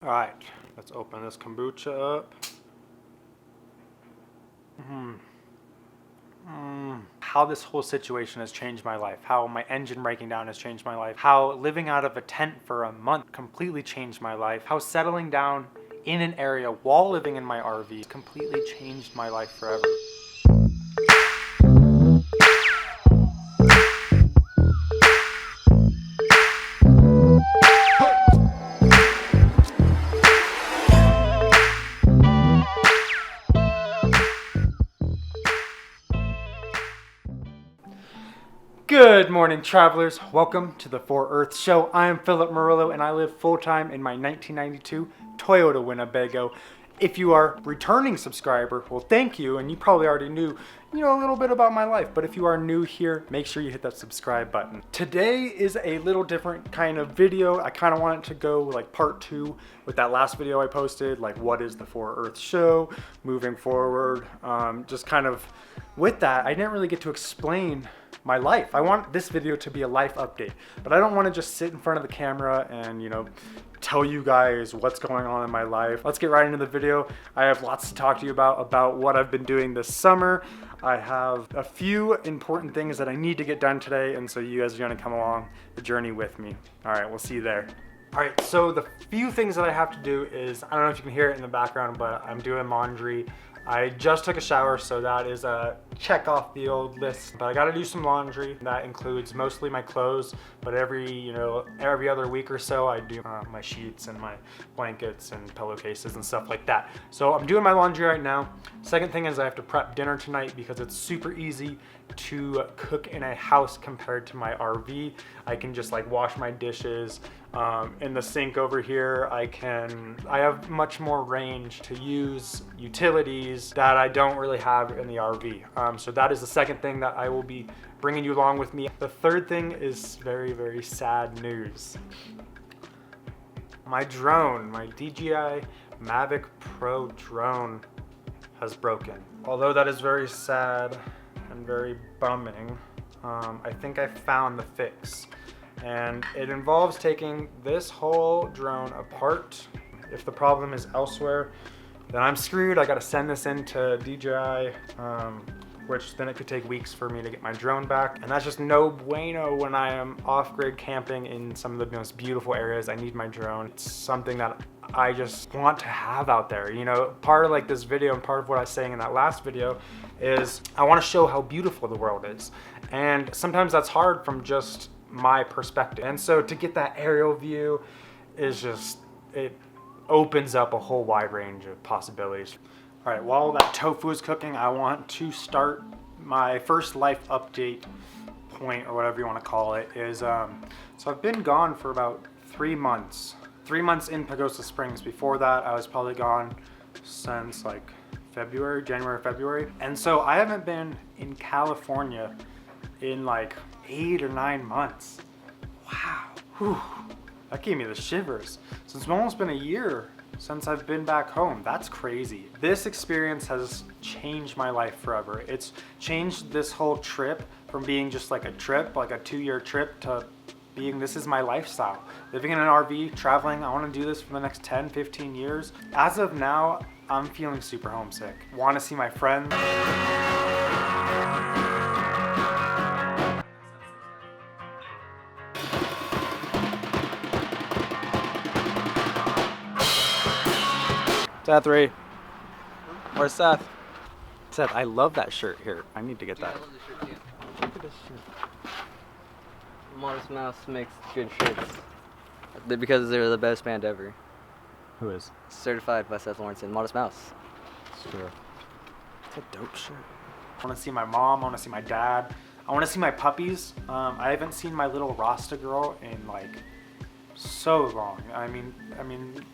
All right, let's open this kombucha up. How this whole situation has changed my life, how my engine breaking down has changed my life, how living out of a tent for a month completely changed my life, how settling down in an area while living in my RV completely changed my life forever. Good morning, travelers. Welcome to the For Earth Show. I am Philip Murillo and I live full-time in my 1992 Toyota Winnebago. If you are a returning subscriber, well, thank you, and you probably already knew, a little bit about my life, but if you are new here, make sure you hit that subscribe button. Today is a little different kind of video. I kind of want it to go like part 2 with that last video I posted, like what is the For Earth Show, moving forward. Just kind of with that, I didn't really get to explain my life. I want this video to be a life update, but I don't want to just sit in front of the camera and, tell you guys what's going on in my life. Let's get right into the video. I have lots to talk to you about what I've been doing this summer. I have a few important things that I need to get done today, and so you guys are going to come along the journey with me. All right, we'll see you there. All right, so the few things that I have to do is, I don't know if you can hear it in the background, but I'm doing laundry. I just took a shower, so that is a check off the old list. But I gotta do some laundry. That includes mostly my clothes, but every other week or so I do my sheets and my blankets and pillowcases and stuff like that. So I'm doing my laundry right now. Second thing is I have to prep dinner tonight because it's super easy to cook in a house compared to my RV. I can just like wash my dishes. In the sink over here, I have much more range to use utilities that I don't really have in the RV. So that is the second thing that I will be bringing you along with me. The third thing is very, very sad news. My drone, my DJI MAVIC Pro drone has broken. Although that is very sad and very bumming, I think I found the fix. And it involves taking this whole drone apart. If the problem is elsewhere, then I'm screwed. I gotta send this into DJI, which then it could take weeks for me to get my drone back. And that's just no bueno when I am off-grid camping in some of the most beautiful areas. I need my drone. It's something that I just want to have out there. Part of like this video and part of what I was saying in that last video is I wanna show how beautiful the world is. And sometimes that's hard from just my perspective, and so to get that aerial view is just, it opens up a whole wide range of possibilities. All right, while that tofu is cooking, I want to start my first life update point, or whatever you want to call it. Is so I've been gone for about 3 months in Pagosa Springs. Before that I was probably gone since like January, February, and so I haven't been in California in like 8 or 9 months. Wow. Whew. That gave me the shivers. So it's almost been a year since I've been back home. That's crazy. This experience has changed my life forever. It's changed this whole trip from being just like a trip, like a 2-year trip, to being this is my lifestyle. Living in an RV, traveling, I want to do this for the next 10, 15 years. As of now, I'm feeling super homesick. Want to see my friends. Seth, Ray. Where's Seth? Seth, I love that shirt here. I need to get that. I love the shirt too. Look at this shirt. Modest Mouse makes good shirts. Because they're the best band ever. Who is? Certified by Seth Lawrence and Modest Mouse. Sure. It's a dope shirt. I want to see my mom. I want to see my dad. I want to see my puppies. I haven't seen my little Rasta girl in like so long. I mean,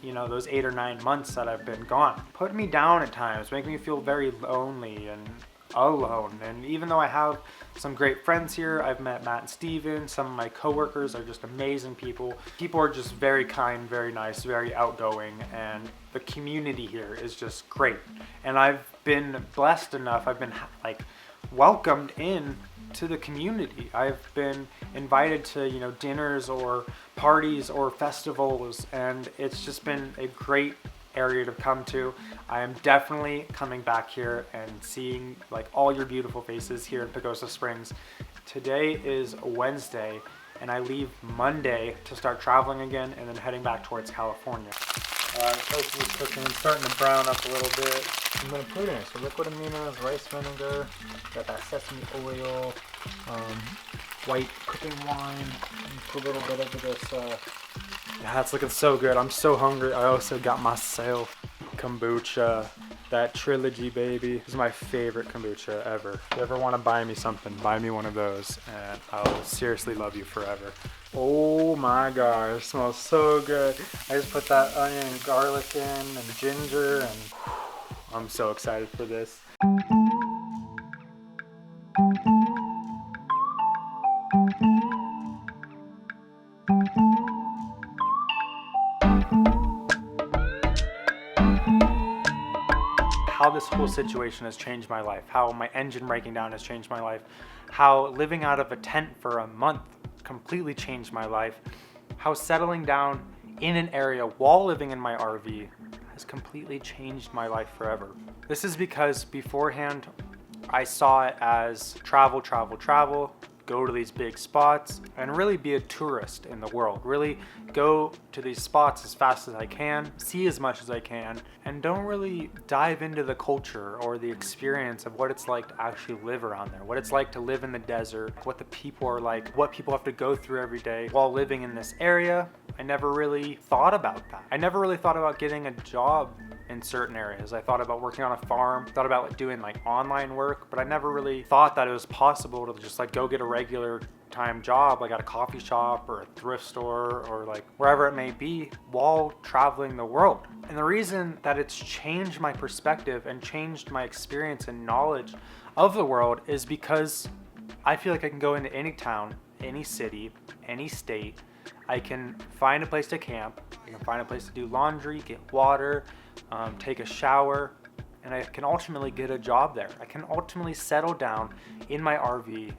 those 8 or 9 months that I've been gone put me down at times, make me feel very lonely and alone. And even though I have some great friends here, I've met Matt and Steven, some of my coworkers are just amazing people. People are just very kind, very nice, very outgoing, and the community here is just great. And I've been blessed enough, I've been like welcomed in to the community. I've been invited to, you know, dinners or parties or festivals, and it's just been a great area to come to. I am definitely coming back here and seeing like all your beautiful faces here in Pagosa Springs. Today is Wednesday, and I leave Monday to start traveling again and then heading back towards California. Tofu is cooking, it's starting to brown up a little bit. I'm gonna put in some liquid aminos, rice vinegar, got that sesame oil, white cooking wine, and put a little bit of this. Yeah, it's looking so good. I'm so hungry. I also got myself kombucha. That Trilogy, baby. This is my favorite kombucha ever. If you ever want to buy me something, buy me one of those, and I'll seriously love you forever. Oh my gosh, it smells so good. I just put that onion and garlic in and ginger, and I'm so excited for this. How this whole situation has changed my life, how my engine breaking down has changed my life, how living out of a tent for a month completely changed my life, how settling down in an area while living in my RV has completely changed my life forever. This is because beforehand I saw it as travel, go to these big spots and really be a tourist in the world. Really go to these spots as fast as I can, see as much as I can, and don't really dive into the culture or the experience of what it's like to actually live around there, what it's like to live in the desert, what the people are like, what people have to go through every day while living in this area. I never really thought about that. I never really thought about getting a job in certain areas. I thought about working on a farm, thought about like doing like online work, but I never really thought that it was possible to just like go get a regular time job like at a coffee shop or a thrift store or like wherever it may be while traveling the world. And the reason that it's changed my perspective and changed my experience and knowledge of the world is because I feel like I can go into any town, any city, any state. I can find a place to camp, I can find a place to do laundry, get water, take a shower, and I can ultimately get a job there. I can ultimately settle down in my RV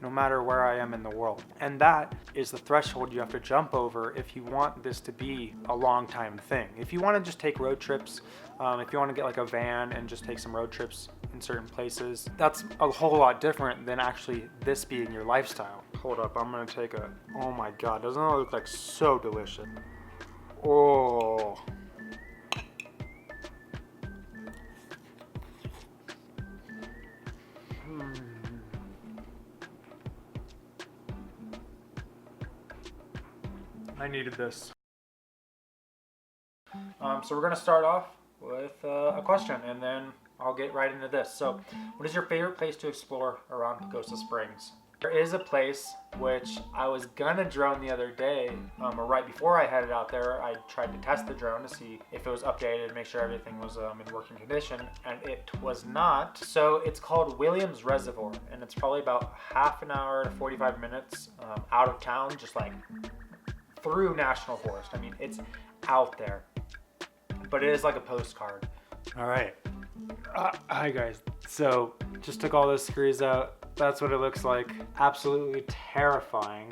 no matter where I am in the world. And that is the threshold you have to jump over if you want this to be a long time thing. If you want to just take road trips, if you want to get like a van and just take some road trips in certain places, that's a whole lot different than actually this being your lifestyle. Hold up, I'm gonna take a, oh my God, doesn't it look like so delicious? Oh. I needed this. So we're gonna start off with a question, and then I'll get right into this. So, what is your favorite place to explore around Pagosa Springs? There is a place which I was gonna drone the other day, or right before I headed out there. I tried to test the drone to see if it was updated, make sure everything was in working condition, and it was not. So it's called Williams Reservoir, and it's probably about half an hour to 45 minutes out of town, just like through National Forest. I mean, it's out there, but it is like a postcard. All right. Hi guys. So just took all those screws out. That's what it looks like. Absolutely terrifying.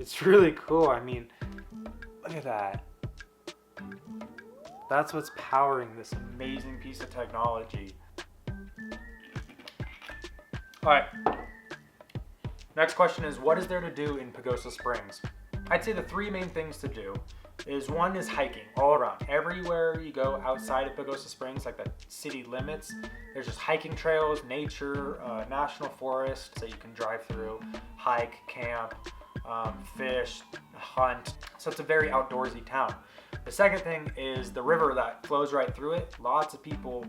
It's really cool. I mean, look at that. That's what's powering this amazing piece of technology. All right. Next question is, what is there to do in Pagosa Springs? I'd say the three main things to do is, one is hiking all around. Everywhere you go outside of Pagosa Springs, like the city limits, there's just hiking trails, nature, national forest that you can drive through, hike, camp, fish, hunt. So it's a very outdoorsy town. The second thing is the river that flows right through it. Lots of people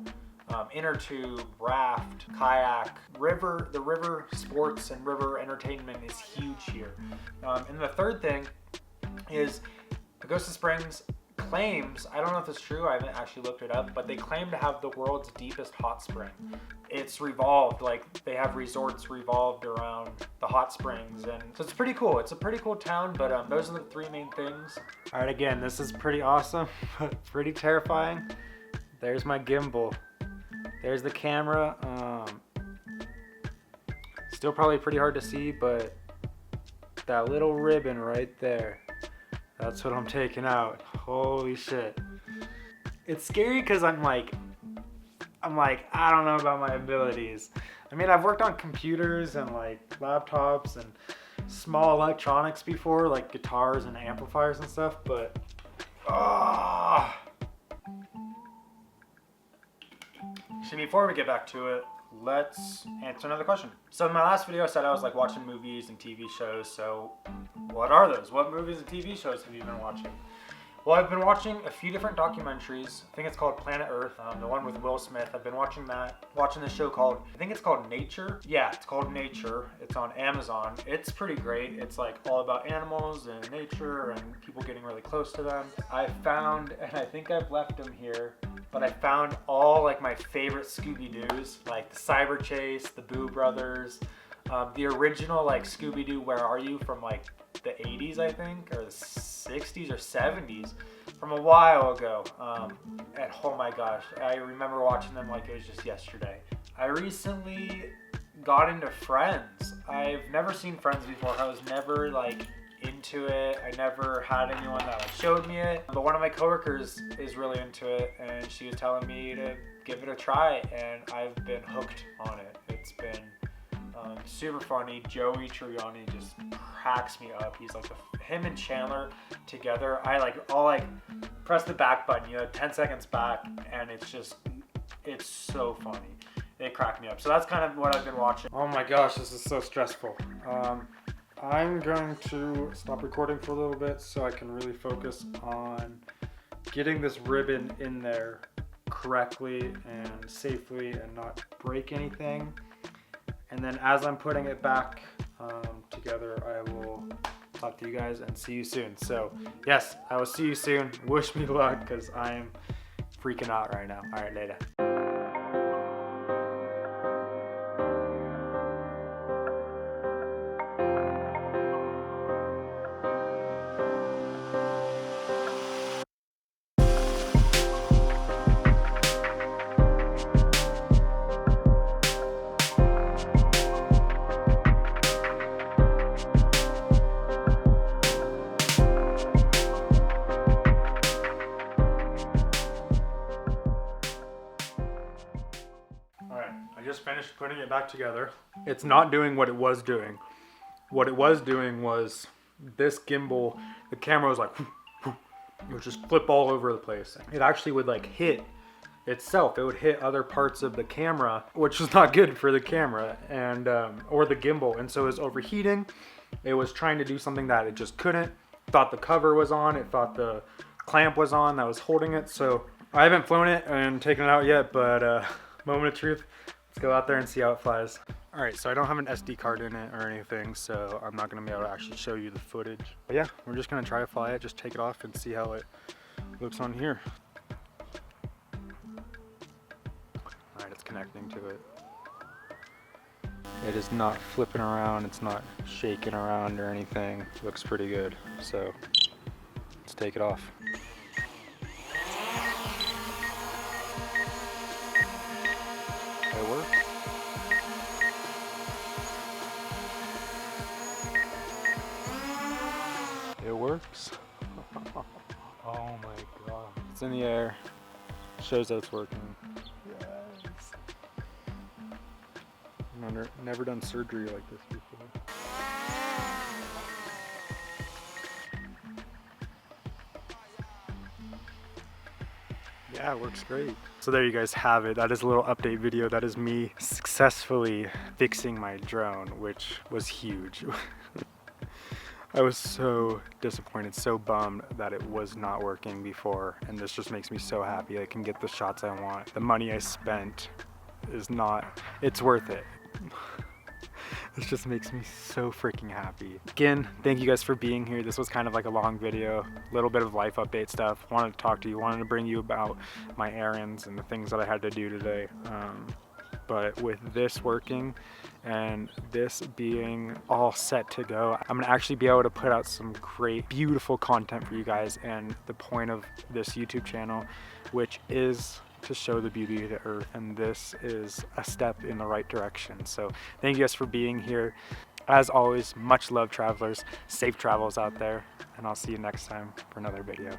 inner tube, raft, kayak, the river sports and river entertainment is huge here. And the third thing is Pagosa Springs claims, I don't know if it's true, I haven't actually looked it up, but they claim to have the world's deepest hot spring. It's revolved, like they have resorts revolved around the hot springs, and so it's pretty cool. It's a pretty cool town, but those are the three main things. All right, again, this is pretty awesome, but pretty terrifying. There's my gimbal. There's the camera. Still probably pretty hard to see, but that little ribbon right there, that's what I'm taking out. Holy shit. It's scary because I'm like, I don't know about my abilities. I mean, I've worked on computers and like laptops and small electronics before, like guitars and amplifiers and stuff, but So before we get back to it, let's answer another question. So in my last video I said I was like watching movies and TV shows, so what are those? What movies and TV shows have you been watching? Well, I've been watching a few different documentaries. I think it's called Planet Earth, the one with Will Smith. I've been watching that. Watching this show called, I think it's called Nature. Yeah, it's called Nature. It's on Amazon. It's pretty great. It's like all about animals and nature and people getting really close to them. I found, and I think I've left them here, but I found all like my favorite Scooby-Doos, like the Cyber Chase, the Boo Brothers, the original like Scooby-Doo Where Are You from like the 80s, I think, or the 60s or 70s, from a while ago. And oh my gosh, I remember watching them like it was just yesterday. I recently got into Friends. I've never seen Friends before. I was never like into it. I never had anyone that like showed me it, but one of my coworkers is really into it and she was telling me to give it a try, and I've been hooked on it. It's been super funny. Joey Tribbiani just cracks me up. He's like him and Chandler together. I'll like press the back button, 10 seconds back, and it's so funny. They crack me up. So that's kind of what I've been watching. Oh my gosh, this is so stressful. I'm going to stop recording for a little bit so I can really focus on getting this ribbon in there correctly and safely and not break anything. And then as I'm putting it back together, I will talk to you guys and see you soon. So yes, I will see you soon. Wish me luck because I'm freaking out right now. All right, later. I just finished putting it back together. It's not doing what it was doing. What it was doing was this gimbal, the camera was like, it would just flip all over the place. It actually would like hit itself. It would hit other parts of the camera, which was not good for the camera and or the gimbal. And so it was overheating. It was trying to do something that it just couldn't. Thought the cover was on. It thought the clamp was on that was holding it. So I haven't flown it and taken it out yet, but moment of truth. Let's go out there and see how it flies. All right, so I don't have an SD card in it or anything, so I'm not gonna be able to actually show you the footage. But yeah, we're just gonna try to fly it, just take it off and see how it looks on here. All right, it's connecting to it. It is not flipping around, it's not shaking around or anything. It looks pretty good, so let's take it off. It works. It works. Oh my god. It's in the air. Shows that it's working. Yes. I've never done surgery like this before. Yeah, it works great. So there you guys have it. That is a little update video. That is me successfully fixing my drone, which was huge. I was so disappointed, so bummed that it was not working before, and this just makes me so happy I can get the shots I want. The money I spent is not, it's worth it. This just makes me so freaking happy. Again, thank you guys for being here. This was kind of like a long video, a little bit of life update stuff. Wanted to talk to you, wanted to bring you about my errands and the things that I had to do today. But with this working and this being all set to go, I'm gonna actually be able to put out some great, beautiful content for you guys. And the point of this YouTube channel, which is to show the beauty of the earth, and this is a step in the right direction. So thank you guys for being here. As always, much love, travelers. Safe travels out there, and I'll see you next time for another video.